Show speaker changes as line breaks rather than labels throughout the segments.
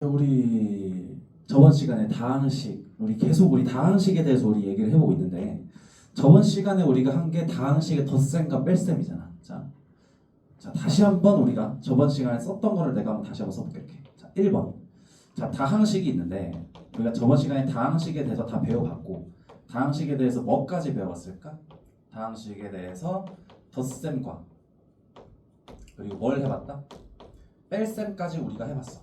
우리 저번 시간에 다항식, 우리 다항식에 대해서 우리 얘기를 해보고 있는데, 저번 시간에 우리가 한 게 다항식의 덧셈과 뺄셈이잖아. 자, 다시 한번 우리가 저번 시간에 썼던 거를 내가 한번 다시 한번 써볼게. 이렇게. 자, 1번. 자, 다항식이 있는데 우리가 저번 시간에 다항식에 대해서 다 배워봤고, 다항식에 대해서 뭐까지 배워봤을까? 다항식에 대해서 덧셈과 그리고 뭘 해봤다? 뺄셈까지 우리가 해봤어.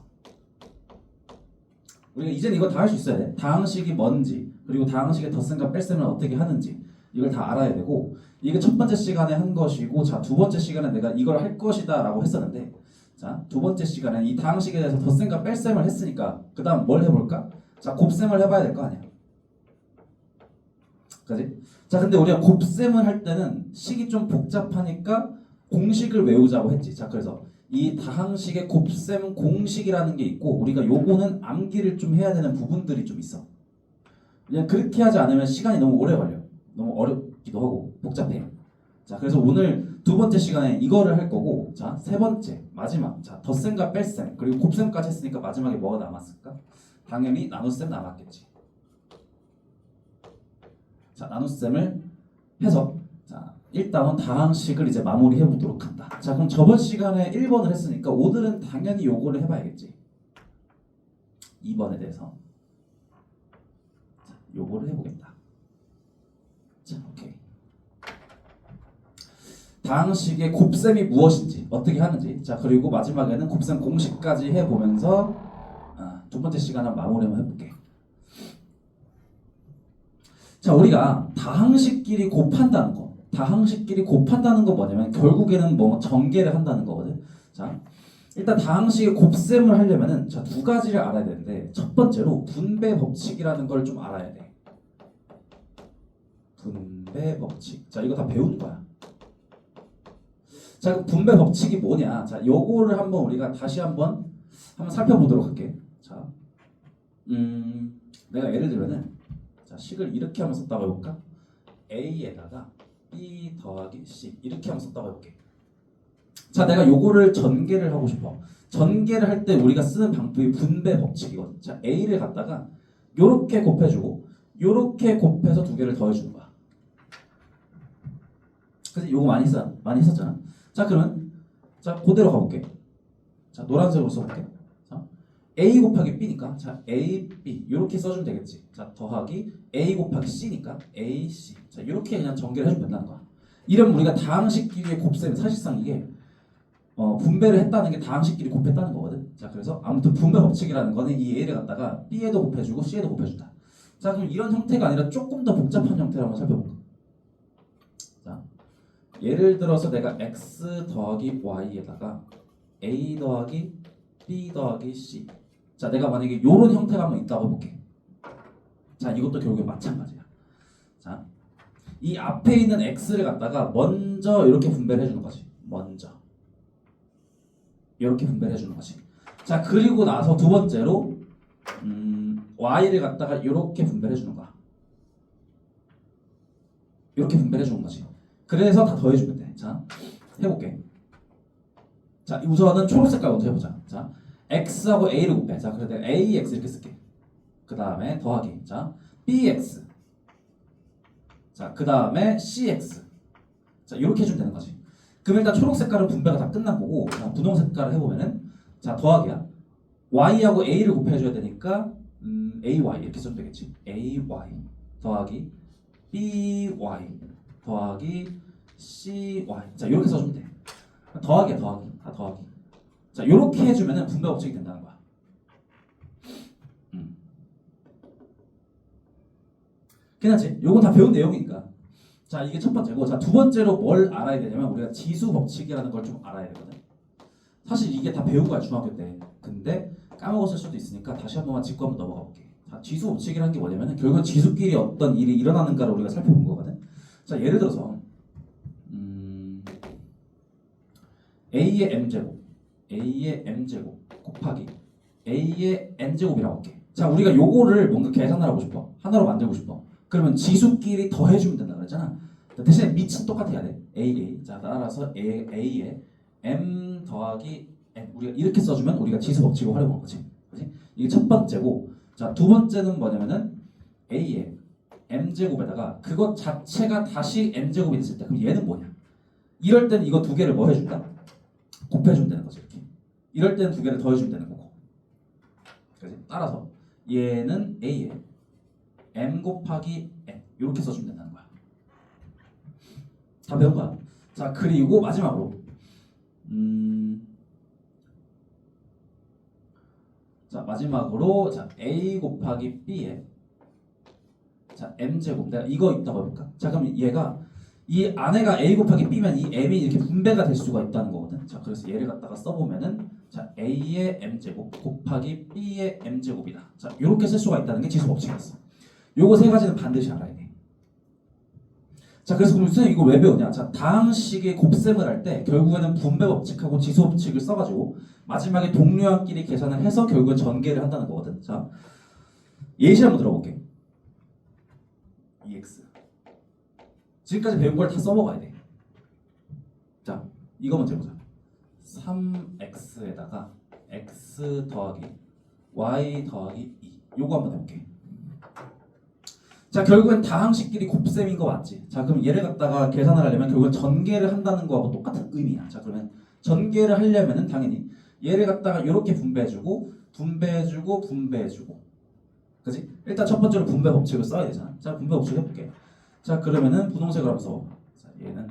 우리가 이제는 이거 다 할 수 있어야 돼. 다항식이 뭔지, 그리고 다항식의 덧셈과 뺄셈을 어떻게 하는지 이걸 다 알아야 되고, 이게 첫 번째 시간에 한 것이고, 자, 두 번째 시간에 내가 이걸 할 것이다 라고 했었는데, 자, 두 번째 시간에 이 다항식에 대해서 덧셈과 뺄셈을 했으니까 그 다음 뭘 해볼까? 자, 곱셈을 해봐야 될 거 아니야. 그지? 자, 근데 우리가 곱셈을 할 때는 식이 좀 복잡하니까 공식을 외우자고 했지. 자, 그래서 이 다항식의 곱셈 공식이라는 게 있고, 우리가 요거는 암기를 좀 해야 되는 부분들이 좀 있어. 그냥 그렇게 하지 않으면 시간이 너무 오래 걸려. 너무 어렵기도 하고 복잡해. 자, 그래서 오늘 두 번째 시간에 이거를 할 거고, 자, 세 번째 마지막, 자, 덧셈과 뺄셈 그리고 곱셈까지 했으니까 마지막에 뭐가 남았을까? 당연히 나눗셈 남았겠지. 자, 나눗셈을 해서, 자, 일단은 다항식을 이제 마무리해 보도록 한다. 자, 그럼 저번 시간에 1번을 했으니까 오늘은 당연히 요거를 해봐야겠지. 2번에 대해서, 자, 요거를 해보겠다. 자, 오케이. 다항식의 곱셈이 무엇인지, 어떻게 하는지, 자, 그리고 마지막에는 곱셈 공식까지 해보면서 두 번째 시간 한번 마무리 한번 해볼게. 자, 우리가 다항식끼리 곱한다는 거, 다항식끼리 곱한다는 거 뭐냐면 결국에는 뭐 전개를 한다는 거거든. 자, 일단 다항식의 곱셈을 하려면은 자, 두 가지를 알아야 되는데, 첫 번째로 분배 법칙이라는 걸 좀 알아야 돼. 분배 법칙. 자, 이거 다 배우는 거야. 자, 분배 법칙이 뭐냐? 자, 요거를 한번 우리가 다시 한번 살펴보도록 할게. 자, 내가 예를 들면은, 자, 식을 이렇게 한번 썼다고 해볼까? A에다가 B 더하기 C 이렇게 한번 썼다고 해볼게. 자, 내가 요거를 전개를 하고 싶어. 전개를 할 때 우리가 쓰는 방법이 분배 법칙이거든. 자, A를 갖다가 요렇게 곱해주고 요렇게 곱해서 두 개를 더해주는 거야. 그래서 요거 많이 했었잖아. 자, 그러면 자, 그대로 가볼게. 자, 노란색으로 써볼게. 자, A 곱하기 B니까 자, A, B 요렇게 써주면 되겠지. 자, 더하기 A 곱하기 C니까 A, C. 자, 이렇게 그냥 전개를 해주면 된다는 거야. 이러면 우리가 다항식끼리의 곱셈, 사실상 이게 분배를 했다는 게 다항식끼리 곱했다는 거거든. 자, 그래서 아무튼 분배 법칙이라는 거는 이 A를 갖다가 B에도 곱해주고 C에도 곱해준다. 자, 그럼 이런 형태가 아니라 조금 더 복잡한 형태를 한번 살펴볼까? 자, 예를 들어서 내가 X 더하기 Y에다가 A 더하기 B 더하기 C. 자, 내가 만약에 이런 형태가 한번 있다고 해볼게. 자, 이것도 결국에 마찬가지야. 자, 이 앞에 있는 X를 갖다가 먼저 이렇게 분배를 해주는 거지. 먼저 이렇게 분배를 해주는 거지. 자, 그리고 나서 두 번째로 Y를 갖다가 이렇게 분배를 해주는 거야. 이렇게 분배를 해주는 거지. 그래서 다 더해주면 돼. 자, 해볼게. 자, 우선은 초록색깔 먼저 해보자. 자, X하고 A를 곱해. 자, 그래서 내가 AX 이렇게 쓸게. 그 다음에 더하기. 자, BX. 자, 그 다음에 CX. 자, 이렇게 해주면 되는 거지. 그럼 일단 초록 색깔은 분배가 다 끝난 거고, 자, 분홍 색깔을 해보면은, 자, 더하기야. Y하고 A를 곱해줘야 되니까, AY 이렇게 써도 되겠지. AY 더하기 BY 더하기 CY. 자, 이렇게 써주면 돼. 더하기야, 더하기. 다 더하기. 자, 이렇게 해주면은 분배 법칙이 된다는 거야. 괜찮지? 요건 다 배운 내용이니까. 자, 이게 첫 번째고, 자, 두 번째로 뭘 알아야 되냐면 우리가 지수 법칙이라는 걸 좀 알아야 되거든. 사실 이게 다 배운 거야, 중학교 때. 근데 까먹었을 수도 있으니까 다시 한 번만 짚고 한번 넘어가 볼게. 자, 지수 법칙이라는 게 뭐냐면 결국 지수끼리 어떤 일이 일어나는가를 우리가 살펴본 거거든. 자, 예를 들어서 A의 m제곱 곱하기 A의 n제곱이라고 할게. 자, 우리가 요거를 뭔가 계산을 하고 싶어. 하나로 만들고 싶어. 그러면 지수끼리 더해주면 된다 그랬잖아. 대신에 밑은 똑같아야 돼. AA. 자, 따라서 A의 m 더하기 n. 우리가 이렇게 써주면 우리가 지수 법칙을 활용한 거지. 그치? 이게 첫 번째고, 자, 두 번째는 뭐냐면은 a의 m제곱에다가 그것 자체가 다시 m제곱이 됐을 때 그럼 얘는 뭐냐? 이럴 때는 이거 두 개를 뭐 해준다? 곱해주면 되는 거지 이렇게. 이럴 때는 두 개를 더해주면 되는 거고. 그치? 따라서 얘는 a의 m 곱하기 n 이렇게 써주면 된다는 거야. 다 배운 거야. 자, 그리고 마지막으로 자, 마지막으로 자, a 곱하기 b에 자, m제곱. 내가 이거 있다고 해볼까? 자, 그럼 얘가 이 안에가 a 곱하기 b면 이 m이 이렇게 분배가 될 수가 있다는 거거든. 자, 그래서 얘를 갖다가 써보면은 자, a의 m제곱 곱하기 b의 m제곱이다. 자, 이렇게 쓸 수가 있다는 게 지수 법칙이었어. 요거 세 가지는 반드시 알아야 돼. 자, 그래서 그럼 선생님 이거 왜 배우냐? 자, 다항식의 곱셈을 할 때 결국에는 분배 법칙하고 지수 법칙을 써가지고 마지막에 동료한끼리 계산을 해서 결국엔 전개를 한다는 거거든. 자, 예시 한번 들어볼게. EX. 지금까지 배운 걸 다 써먹어야 돼. 자, 이거 먼저 해보자. 3x에다가 x 더하기 y 더하기 2. 요거 한번 해볼게. 자, 결국엔 다항식끼리 곱셈인 거 맞지? 자, 그럼 얘를 갖다가 계산을 하려면 결국엔 전개를 한다는 거하고 똑같은 의미야. 자, 그러면 전개를 하려면은 당연히 얘를 갖다가 이렇게 분배해주고 분배해주고 분배해주고, 그지? 일단 첫 번째로 분배 법칙을 써야 되잖아. 자, 분배 법칙 해볼게. 자, 그러면은 분홍색으로 하면서 자, 얘는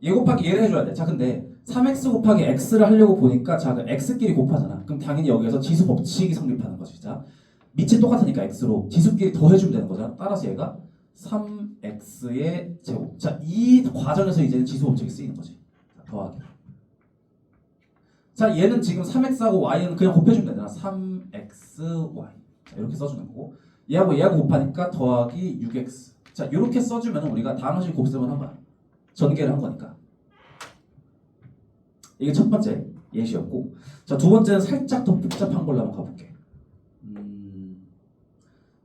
얘 곱하기 얘를 해줘야 돼. 자, 근데 3x 곱하기 x를 하려고 보니까 자, 그 x끼리 곱하잖아. 그럼 당연히 여기에서 지수 법칙이 성립하는 거지. 자, 밑이 똑같으니까 x로 지수끼리 더해주면 되는 거잖아. 따라서 얘가 3x의 제곱. 자, 이 과정에서 이제는 지수 법칙이 쓰이는 거지. 자, 더하기. 자, 얘는 지금 3x하고 y는 그냥 곱해주면 되잖아. 3xy. 자, 이렇게 써주는 거고, 얘하고 곱하니까 더하기 6x. 자, 이렇게 써주면 우리가 다항식 곱셈을 한 거야. 전개를 한 거니까. 이게 첫 번째 예시였고, 자, 두 번째는 살짝 더 복잡한 걸로 한번 가볼게.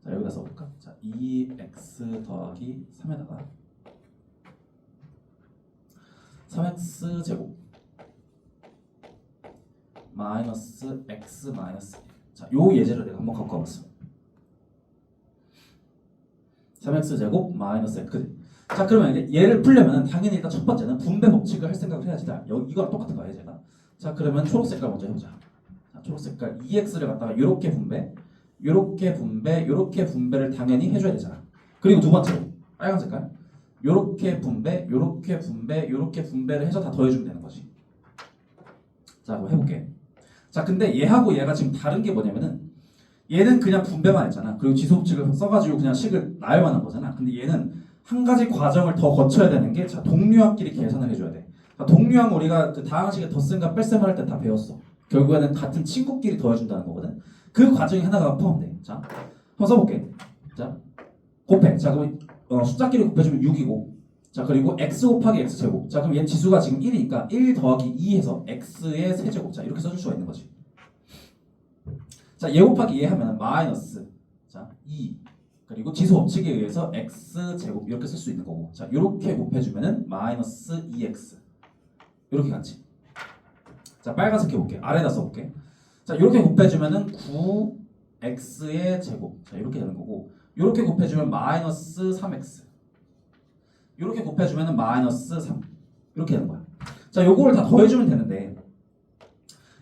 자, 여기다 써볼까? 자, 2x 더하기 3에다가 3x 제곱 마이너스 x 마이너스 1. 자, 요 예제를 내가 한번 갖고 와봤어. 3x 제곱 마이너스 x. 그지? 자, 그러면 이제 얘를 풀려면 당연히 일단 첫 번째는 분배 법칙을 할 생각을 해야지. 여기 이거랑 똑같은 거야, 제가. 자, 그러면 초록 색깔 먼저 해보자. 자, 초록 색깔 2x를 갖다가 요렇게 분배, 요렇게 분배, 요렇게 분배를 당연히 해줘야 되잖아. 그리고 두 번째로 빨간 색깔 요렇게 분배, 요렇게 분배, 요렇게 분배를 해서 다 더해주면 되는 거지. 자, 그럼 해볼게. 자, 근데 얘하고 얘가 지금 다른 게 뭐냐면은 얘는 그냥 분배만 했잖아. 그리고 지수 법칙을 써가지고 그냥 식을 나열만 한 거잖아. 근데 얘는 한 가지 과정을 더 거쳐야 되는 게, 자, 동류항끼리 계산을 해줘야 돼. 자, 동류항 우리가 그 다항식의 덧셈과 뺄셈을 할 때 다 배웠어. 결국에는 같은 친구끼리 더해준다는 거거든. 그 과정이 하나가 포함돼. 자, 한번 써볼게. 자, 곱해. 자, 그럼 숫자끼리 곱해주면 6이고, 자, 그리고 x 곱하기 x 제곱. 자, 그럼 얘 지수가 지금 1이니까 1 더하기 2 해서 x의 세제곱. 자, 이렇게 써줄 수가 있는 거지. 자, 얘 곱하기 얘 하면 마이너스, 자, 2, 그리고 지수 법칙에 의해서 x 제곱 이렇게 쓸 수 있는 거고, 자, 이렇게 곱해주면은 마이너스 2x 이렇게 같이. 자, 빨간색 해볼게. 아래다 써볼게. 자, 이렇게 곱해주면은 9x의 제곱. 자, 이렇게 되는 거고, 이렇게 곱해주면 마이너스 3x. 이렇게 곱해주면은 마이너스 3. 이렇게 되는 거야. 자, 요거를 다 더해주면 되는데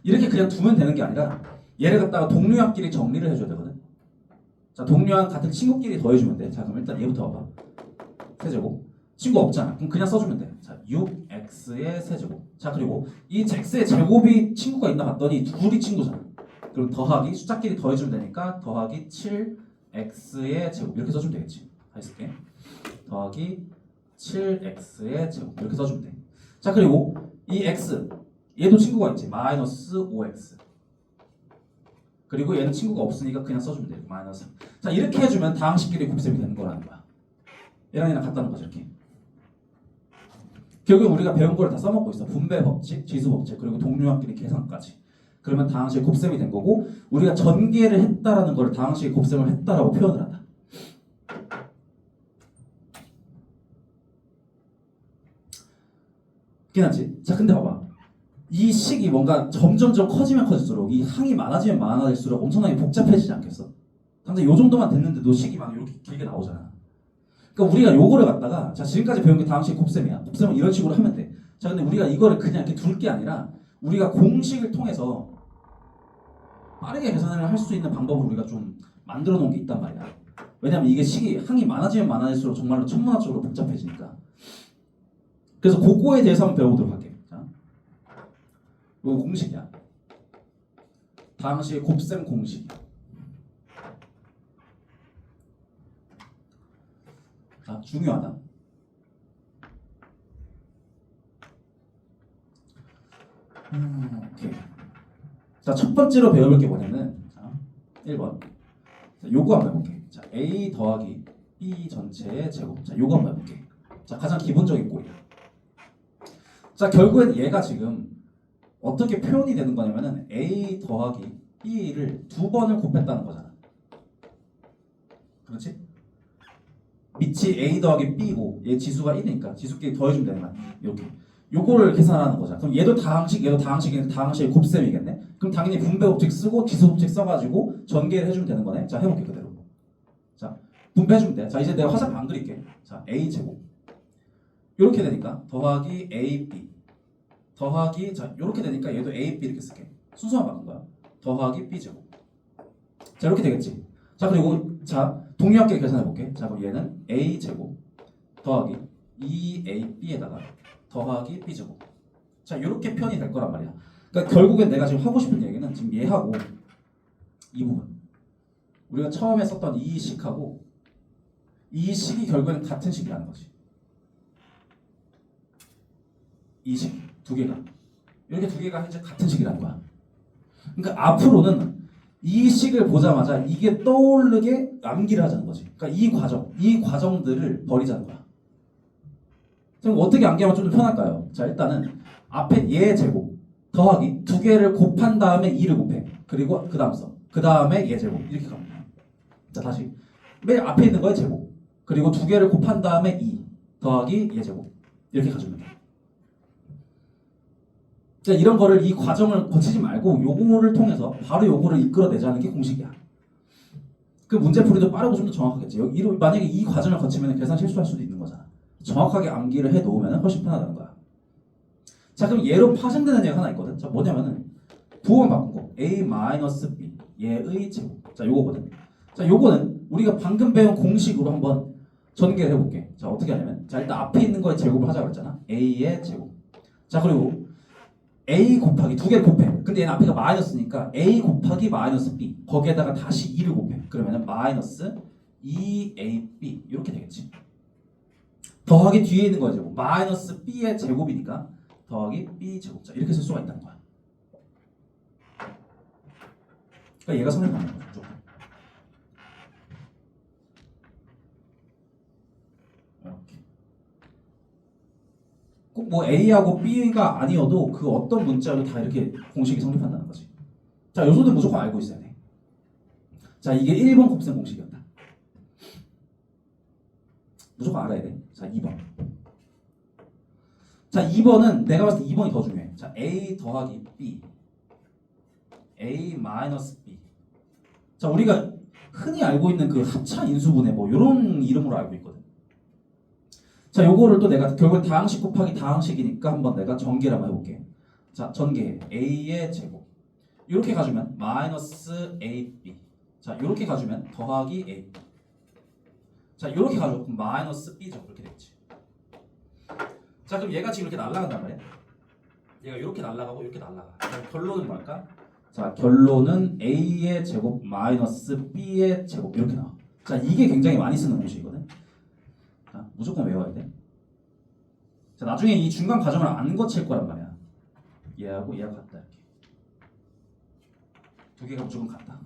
이렇게 그냥 두면 되는 게 아니라 얘를 갖다가 동류항끼리 정리를 해줘야 되거든. 자, 동류항 같은 친구끼리 더해주면 돼. 자, 그럼 일단 얘부터 봐봐. 세제곱. 친구 없잖아. 그럼 그냥 써주면 돼. 자, 6x의 세제곱. 자, 그리고 이 x의 제곱이 친구가 있나 봤더니 둘이 친구잖아. 그럼 더하기 숫자끼리 더해주면 되니까 더하기 7x의 제곱 이렇게 써주면 되겠지. 다 있을게. 더하기 7x의 제곱 이렇게 써주면 돼. 자, 그리고 이 x 얘도 친구가 있지. 마이너스 5x. 그리고 얘는 친구가 없으니까 그냥 써주면 돼. 마이너스 3. 자, 이렇게 해주면 다항식끼리 곱셈이 되는 거라는 거야. 얘랑 얘랑 같다는 거죠. 이렇게. 결국 우리가 배운 걸 다 써먹고 있어. 분배 법칙, 지수 법칙, 그리고 동류항끼리 계산까지. 그러면 다항식 곱셈이 된 거고, 우리가 전개를 했다라는 걸 다항식 곱셈을 했다라고 표현을 한다. 괜찮지? 자, 근데 봐봐. 이 식이 뭔가 점점점 커지면 커질수록 이 항이 많아지면 많아질수록 엄청나게 복잡해지지 않겠어? 당장 요 정도만 됐는데도 식이 막 이렇게 길게 나오잖아. 그러니까 우리가 요거를 갖다가 자 지금까지 배운 게 다항식 곱셈이야. 곱셈은 이런 식으로 하면 돼. 자 근데 우리가 이거를 그냥 이렇게 둘 게 아니라 우리가 공식을 통해서 빠르게 계산을 할 수 있는 방법을 우리가 좀 만들어 놓은 게 있단 말이야. 왜냐면 이게 식이 항이 많아지면 많아질수록 정말로 천문학적으로 복잡해지니까. 그래서 그거에 대해서 한번 배워보도록 할게. 자, 이거 공식이야. 다항식 곱셈 공식. 자, 중요하다. 오케이. 자, 첫 번째로 배워볼 게 뭐냐면, 자, 1번. 자, 요거 한번 해볼게. 자, A 더하기 B 전체의 제곱. 자, 요거 한번 해볼게. 자, 가장 기본적인 꼴이야. 자, 결국엔 얘가 지금 어떻게 표현이 되는 거냐면은 A 더하기 B를 두 번을 곱했다는 거잖아. 그렇지? 밑이 A 더하기 B고 얘 지수가 1이니까 지수끼리 더해주면 되는 거야. 이렇게. 요거를 계산하는 거잖아. 그럼 얘도 다항식, 얘도 다항식이니까 다항식의 곱셈이겠네. 그럼 당연히 분배 법칙 쓰고 기수 법칙 써가지고 전개를 해주면 되는 거네. 자, 해볼게 그대로. 자, 분배해주면 돼. 자, 이제 내가 화살표 안 그릴게. 자, A 제곱. 이렇게 되니까 더하기 AB 더하기 자 이렇게 되니까 얘도 AB 이렇게 쓸게. 순서만 바꾼 거야. 더하기 B 제곱. 자, 이렇게 되겠지. 자, 그리고 자 동일하게 계산해 볼게. 자, 그럼 얘는 A 제곱 더하기 2AB에다가 더하기 B 제곱. 자, 이렇게 표현이 될 거란 말이야. 그러니까 결국엔 내가 지금 하고 싶은 얘기는 지금 얘하고 이 부분 우리가 처음에 썼던 이 식하고 이 식이 결국에는 같은 식이라는 거지. 이 식 두 개가 이렇게 두 개가 현재 같은 식이라는 거야. 그러니까 앞으로는 이 식을 보자마자 이게 떠오르게 암기를 하자는 거지. 그러니까 이 과정들을 버리자는 거야. 그럼 어떻게 암기하면 좀 더 편할까요? 자, 일단은 앞에 얘 제곱 더하기 두 개를 곱한 다음에 2를 곱해. 그리고 그 다음 써. 그 다음에 얘 제곱 이렇게 갑니다. 자, 다시 맨 앞에 있는 거에 제곱 그리고 두 개를 곱한 다음에 2 더하기 얘 제곱 이렇게 가주면 돼. 자, 이런 거를 이 과정을 거치지 말고 요거를 통해서 바로 요거를 이끌어내자는 게 공식이야. 그 문제풀이도 빠르고 좀 더 정확하겠지. 만약에 이 과정을 거치면 계산 실수할 수도 있는 거잖아. 정확하게 암기를 해 놓으면 훨씬 편하다는 거야. 자, 그럼 얘로 파생되는 얘가 하나 있거든. 자, 뭐냐면은 부호만 바꾼 거. A-B 얘의 제곱. 자, 요거거든. 자, 요거는 우리가 방금 배운 공식으로 한번 전개를 해볼게. 자, 어떻게 하냐면 자, 일단 앞에 있는 거에 제곱을 하자고 했잖아. A의 제곱. 자, 그리고 A 곱하기 두 개를 곱해. 근데 얘는 앞에가 마이너스니까 A 곱하기 마이너스 B 거기에다가 다시 2를 곱해. 그러면은 마이너스 2AB 이렇게 되겠지. 더하기 뒤에 있는 거야 제곱. 마이너스 B의 제곱이니까 더하기 B 제곱. 자, 이렇게 쓸 수가 있다는 거야. 그러니까 얘가 성립하는 거야. 무조건. 이렇게. 꼭 뭐 A하고 B가 아니어도 그 어떤 문자도 다 이렇게 공식이 성립한다는 거지. 자, 요소는 무조건 알고 있어야 돼. 자, 이게 1번 곱셈 공식이었다. 무조건 알아야 돼. 자, 2번. 자, 2번은 내가 봤을 때 2번이 더 중요해. 자, A 더하기 B A 마이너스 B. 자, 우리가 흔히 알고 있는 그 합차 인수분해 뭐 이런 이름으로 알고 있거든. 자, 요거를 또 내가 결국엔 다항식 곱하기 다항식이니까 한번 내가 전개를 한번 해볼게. 자, 전개 A의 제곱 이렇게 가주면 마이너스 AB. 자, 이렇게 가주면 더하기 AB. 자, 이렇게 가지고 마이너스 B죠. 이렇게 되겠지. 자, 그럼 얘가 지금 이렇게 날아간단 말이야. 얘가 이렇게 날아가고 이렇게 날아가. 그럼 결론은 뭘까? 자, 결론은 A의 제곱 마이너스 B의 제곱 이렇게 나와. 자, 이게 굉장히 많이 쓰는 공식이거든. 자, 무조건 외워야 돼. 자, 나중에 이 중간 과정을 안 거칠 거란 말이야. 얘하고 얘하고 같다 이렇게. 두 개가 무조건 같다.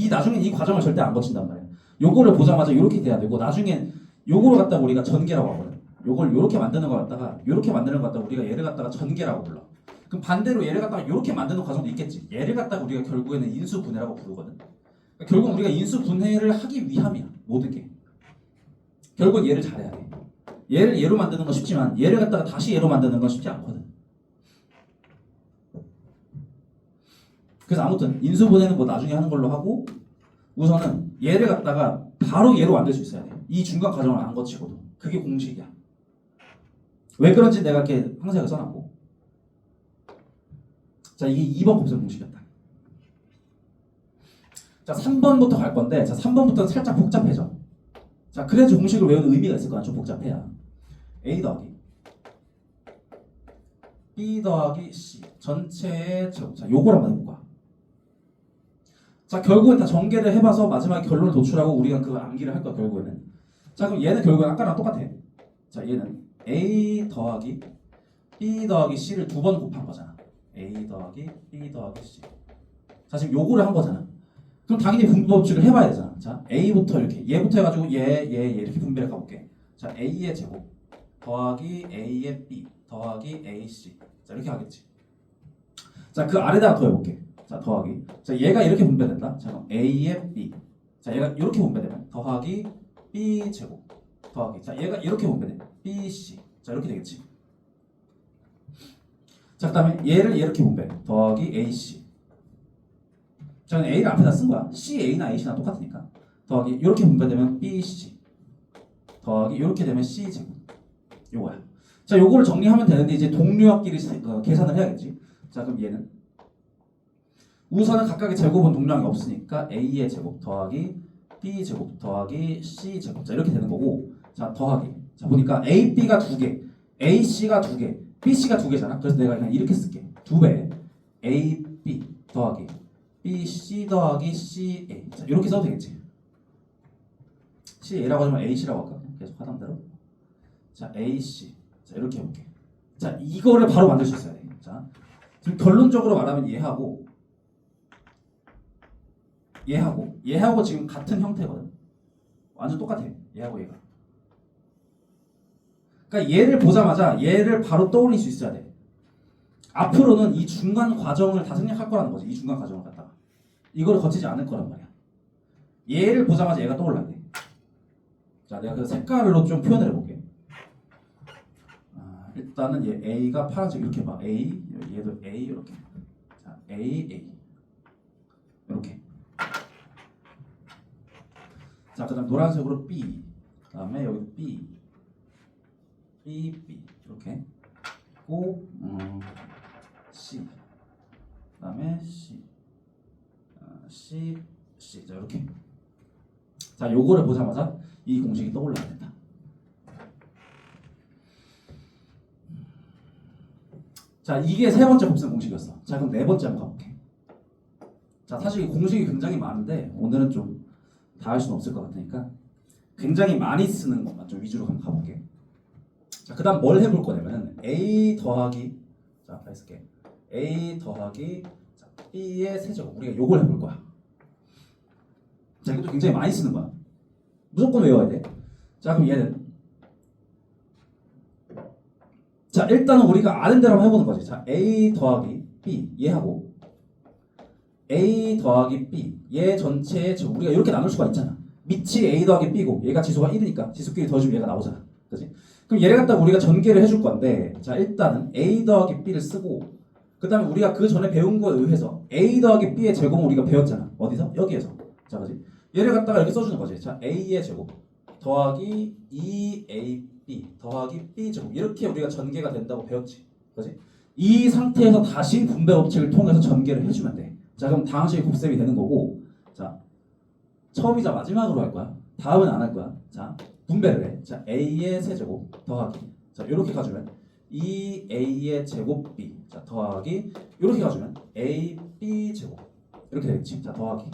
나중에 이 과정을 절대 안 거친단 말이야. 요거를 보자마자 이렇게 돼야 되고 나중에 요거를 갖다가 우리가 전개라고 하거든. 요걸 요렇게 만드는 거 갖다가 요렇게 만드는 거 갖다가 우리가 얘를 갖다가 전개라고 불러. 그럼 반대로 얘를 갖다가 요렇게 만드는 과정도 있겠지. 얘를 갖다가 우리가 결국에는 인수분해라고 부르거든. 그러니까 결국 우리가 인수분해를 하기 위함이야. 모든 게. 결국은 얘를 잘해야 돼. 얘를 얘로 만드는 건 쉽지만 얘를 갖다가 다시 얘로 만드는 건 쉽지 않거든. 그래서 아무튼 인수분해는 뭐 나중에 하는 걸로 하고 우선은 얘를 갖다가 바로 얘로 만들 수 있어야 돼. 이 중간 과정을 안 거치고도. 그게 공식이야. 왜 그런지 내가 이렇게 항상 써놨고. 자, 이게 2번 곱셈 공식이었다. 자, 3번부터 갈 건데, 자, 3번부터는 살짝 복잡해져. 자, 그래야지 공식을 외우는 의미가 있을 거야. 좀 복잡해야. A 더하기 B 더하기 C 전체의 제곱. 자, 요걸 한번 해볼까. 자, 결국엔 다 전개를 해봐서 마지막에 결론을 도출하고 우리가 그걸 암기를 할 거야, 결국에는. 자, 그럼 얘는 결국엔 아까랑 똑같아. 자, 얘는 A 더하기 B 더하기 C를 2번 곱한 거잖아. A 더하기 B 더하기 C. 자, 지금 요거를 한 거잖아. 그럼 당연히 분배법칙을 해봐야 되잖아. 자, A부터 이렇게 얘부터 해가지고 얘 이렇게 분배를 가볼게. 자, A의 제곱 더하기 A의 B 더하기 AC. 자, 이렇게 하겠지. 자, 그 아래다가 더해볼게. 자, 더하기. 자, 얘가 이렇게 분배된다. 자, 그럼 A의 B. 자, 얘가 이렇게 분배되면 더하기 B 제곱 더하기. 자, 얘가 이렇게 분배돼. BC. 자, 이렇게 되겠지. 자, 그다음에 얘를 이렇게 분배. 더하기 AC. 자, 그럼 A를 앞에다 쓴 거야. CA나 AC나 똑같으니까. 더하기 이렇게 분배되면 BC. 더하기 이렇게 되면 C 제곱. 요거야. 자, 요거를 정리하면 되는데 이제 동류합끼리 계산을 해야겠지. 자, 그럼 얘는 우선은 각각의 제곱은 동량이 없으니까 A의 제곱 더하기 B 제곱 더하기 C 제곱. 자, 이렇게 되는 거고. 자, 더하기. 자, 보니까 AB가 2개, AC가 2개, BC가 2개잖아. 그래서 내가 그냥 이렇게 쓸게. 2배 AB 더하기 BC 더하기 CA. 자, 이렇게 써도 되겠지. CA라고 하면 AC라고 할까? 계속 하던 대로. 자, AC. 자, 이렇게 해볼게. 자, 이거를 바로 만들 수 있어야 돼. 자, 지금 결론적으로 말하면 얘하고 지금 같은 형태거든. 완전 똑같아. 얘하고 얘가. 그러니까 얘를 보자마자 얘를 바로 떠올릴 수 있어야 돼. 앞으로는 이 중간 과정을 다 생략할 거라는 거지. 이 중간 과정을 갖다가 이거를 거치지 않을 거란 말이야. 얘를 보자마자 얘가 떠올라야 돼. 자, 내가 그 색깔로 좀 표현을 해볼게. 일단은 얘 A가 파란색 이렇게 봐. A, 얘도 A 이렇게. 자, A 이렇게. 자, 그다음 노란색으로 B. 그다음에 여기 B 이렇게. 고 C. 그다음에 C. 자, 이렇게. 자, 요거를 보자마자 이 공식이 떠올라야 된다. 자, 이게 세 번째 곱셈 공식이었어. 자, 그럼 네 번째 한번 가볼게. 자, 사실 이 공식이 굉장히 많은데 오늘은 좀 다 할 수는 없을 것 같으니까 굉장히 많이 쓰는 것만 좀 위주로 한번 가볼게. 자, 그 다음 뭘 해볼 거냐면은 A 더하기, 자, 다시 쓸게. A 더하기 자, B의 세제곱. 우리가 요걸 해볼 거야. 자, 이것도 굉장히 많이 쓰는 거야. 무조건 외워야 돼. 자, 그럼 얘는 자, 일단은 우리가 아는 대로 한번 해보는 거지. 자, A 더하기 B 얘하고 A 더하기 B 얘 전체의 제곱. 우리가 이렇게 나눌 수가 있잖아. 밑이 A 더하기 B고 얘가 지수가 1이니까 지수끼리 더해주면 얘가 나오잖아. 그치? 그럼 얘를 갖다가 우리가 전개를 해줄 건데, 자, 일단은 A 더하기 B를 쓰고 그 다음에 우리가 그 전에 배운 거에 의해서 A 더하기 B의 제곱은 우리가 배웠잖아. 어디서? 여기에서. 자, 그치? 얘를 갖다가 이렇게 써주는 거지. 자, A의 제곱 더하기 2AB 더하기 B 제곱. 이렇게 우리가 전개가 된다고 배웠지. 그치? 이 상태에서 다시 분배 법칙을 통해서 전개를 해주면 돼. 자, 그럼 다항식이 곱셈이 되는 거고, 자, 처음이자 마지막으로 할 거야. 다음은 안 할 거야. 자, 분배를 해. 자, A의 세제곱 더하기. 자, 이렇게 가주면 2A의 제곱 B. 자, 더하기. 이렇게 가주면 AB 제곱. 이렇게 되겠지. 자, 더하기.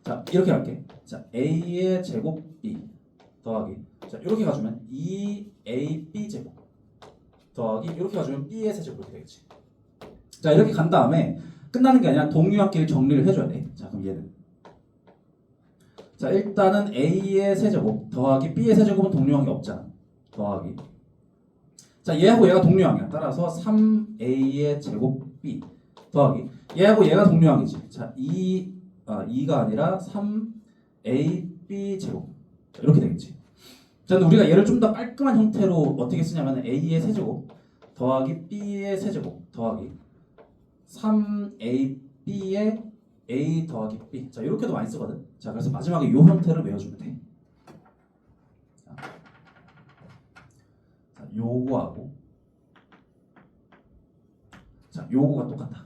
자, 이렇게 할게. 자, A의 제곱 B 더하기. 자, 이렇게 가주면 2AB 제곱 더하기. 이렇게 가주면 B의 세제곱. 이렇게 되겠지. 자, 이렇게 간 다음에 끝나는 게 아니라 동류합끼리 정리를 해줘야 돼. 자, 그럼 얘는 자, 일단은 A의 세제곱 더하기 B의 세제곱은 동류항이 없잖아. 더하기. 자, 얘하고 얘가 동류항이야. 따라서 3A의 제곱 B 더하기. 얘하고 얘가 동류항이지. 자, 2가 아니라 3AB 제곱. 자, 이렇게 되겠지. 자, 근데 우리가 얘를 좀 더 깔끔한 형태로 어떻게 쓰냐면 A의 세제곱 더하기 B의 세제곱 더하기 3AB의 A 더하기 B. 자 이렇게도 많이 쓰거든. 자 그래서 마지막에 요 형태를 외워주면 돼. 자 요거하고 자 요거가 똑같다.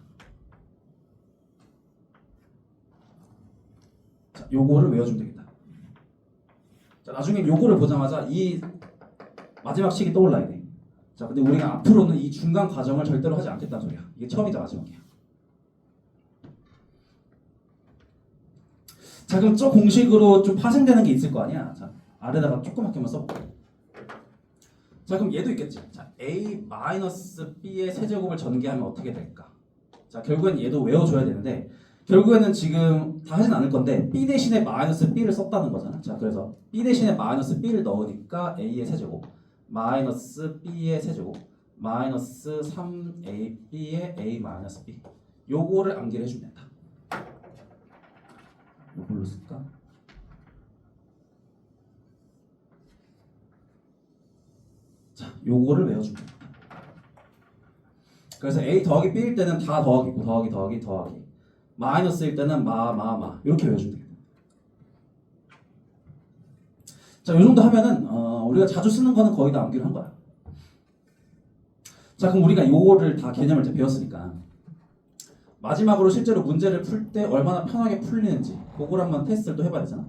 자 요거를 외워주면 되겠다. 자 나중에 요거를 보자마자 이 마지막 식이 떠올라야 돼. 자 근데 우리가 앞으로는 이 중간 과정을 절대로 하지 않겠다는 소리야. 이게 처음이자 마지막이야. 자 그럼 저 공식으로 좀 파생되는 게 있을 거 아니야. 자 아래다가 조그맣게만 써볼게. 자 그럼 얘도 있겠지. 자 a-b의 세제곱을 전개하면 어떻게 될까? 자 결국엔 얘도 외워줘야 되는데 결국에는 지금 다 하진 않을 건데 b 대신에 마이너스 b를 썼다는 거잖아. 자 그래서 b 대신에 마이너스 b를 넣으니까 a의 세제곱 마이너스 b의 세제곱 마이너스 3ab의 a 마이너스 b 요거를 암기를 해주면 된다. 요걸로 쓸까? 자, 요거를 외워주면 됩니다. 그래서 a 더하기 b일 때는 다 더하기고 더하기 마이너스일 때는 마 이렇게 외워주면 됩니다. 자, 요 정도 하면은 우리가 자주 쓰는 거는 거의 다 암기를 한 거야. 자, 그럼 우리가 요거를 다 개념을 이제 배웠으니까 마지막으로 실제로 문제를 풀 때 얼마나 편하게 풀리는지 그걸 한번 테스트를 또 해봐야 되잖아.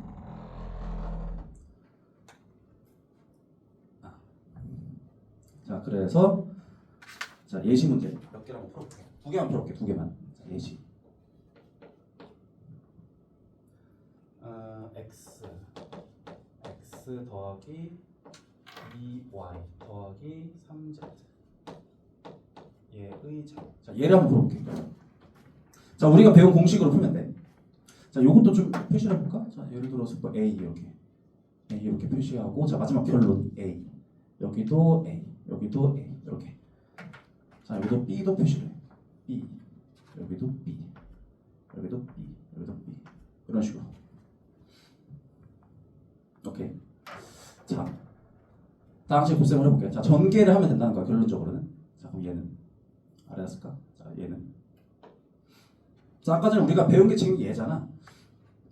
자 그래서 자 예시 문제 몇 개를 한번 풀어볼게. 두 개만 풀어볼게. 두 개만. 자, 예시. x 더하기 2y 더하기 3z 얘의 제곱. 자 얘를 한번 풀어볼게. 자 우리가 배운 공식으로 풀면 돼. 자 요것도 좀 표시를 해볼까? 자 예를 들어서 뭐 A 이렇게 표시하고 자 마지막 결론 A 여기도 A 여기도 A 이렇게. 자 여기도 B도 표시를 해. B 여기도 B 여기도 B 여기도 B 이런 식으로. 오케이. 자 다음식 곱셈을 해볼게요. 자 전개를 하면 된다는 거야 결론적으로는. 자 그럼 얘는 아래다 쓸까? 자 얘는 자 아까 전에 우리가 배운 게 지금 얘잖아.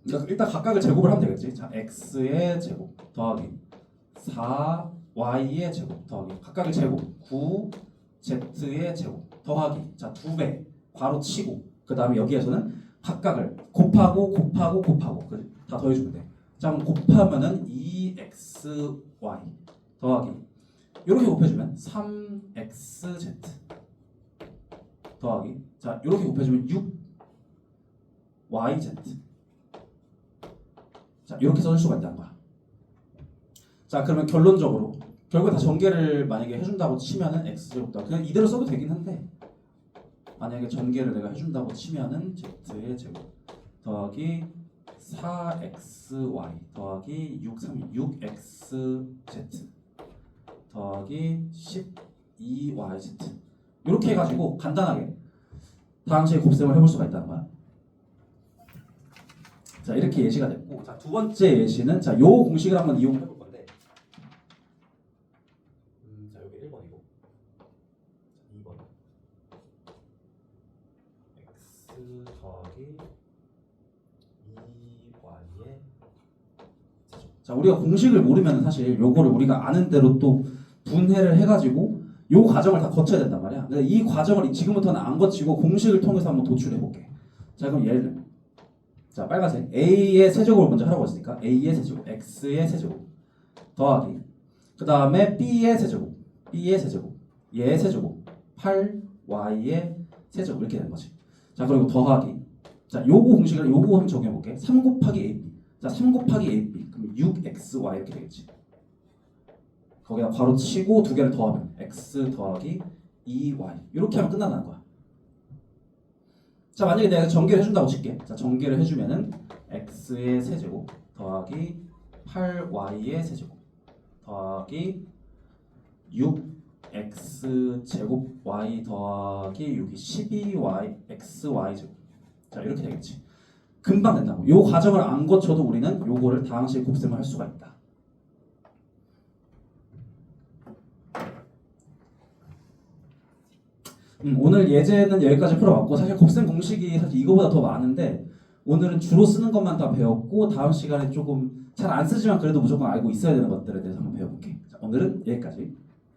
그러니까 일단 각각을 제곱을 하면 되겠지. 자 x의 제곱 더하기 4y의 제곱 더하기 각각의 제곱 9z의 제곱 더하기 자 2배 괄호 치고 그 다음에 여기에서는 각각을 곱하고 다 더해주면 돼. 자 그럼 곱하면은 2xy 더하기 이렇게 곱해주면 3xz 더하기 자 이렇게 곱해주면 6yz 자 이렇게 써줄 수가 있다는 거야. 자 그러면 결론적으로 결국에 다 전개를 만약에 해준다고 치면은 x제곱 더 그냥 이대로 써도 되긴 한데 만약에 전개를 내가 해준다고 치면은 z의 제곱 더하기 4xy 더하기 6xz 더하기 12yz 이렇게 해가지고 간단하게 다항식의 곱셈을 해볼 수가 있다는 거야. 자 이렇게 예시가 됐고 자 두 번째 예시는 자 요 공식을 한번 이용해 볼 건데 자 여기 1번이고 2번 x 더하기 2y의 자 우리가 공식을 모르면 사실 요거를 우리가 아는 대로 또 분해를 해가지고 요 과정을 다 거쳐야 된단 말이야. 근데 이 과정을 지금부터는 안 거치고 공식을 통해서 한번 도출해 볼게. 자 그럼 얘를 자 빨간색 a의 세제곱을 먼저 하라고 했으니까 a의 세제곱 x의 세제곱 더하기 그 다음에 b의 세제곱 얘의 세제곱 8y의 세제곱 이렇게 되는 거지. 자 그리고 더하기 자 요거 공식을 요거 한번 적용해 볼게. 3 곱하기 ab 자 3 곱하기 ab 그럼 6xy 이렇게 되겠지. 거기다 괄호 치고 두 개를 더하면 x 더하기 2y 이렇게 하면 끝난다는 거야. 자 만약에 내가 전개를 해준다고 칠게. 자 전개를 해주면은 x의 세제곱 더하기 8y의 세제곱 더하기 6x 제곱 y 더하기 6이 12y xy 제곱 자 이렇게 되겠지. 금방 된다고. 요 과정을 안 거쳐도 우리는 요거를 다항식 곱셈을 할 수가 있다. 오늘 예제는 여기까지 풀어봤고 사실 곱셈 공식이 사실 이거보다 더 많은데 오늘은 주로 쓰는 것만 다 배웠고 다음 시간에 조금 잘 안 쓰지만 그래도 무조건 알고 있어야 되는 것들에 대해서 한번 배워볼게. 자, 오늘은 여기까지.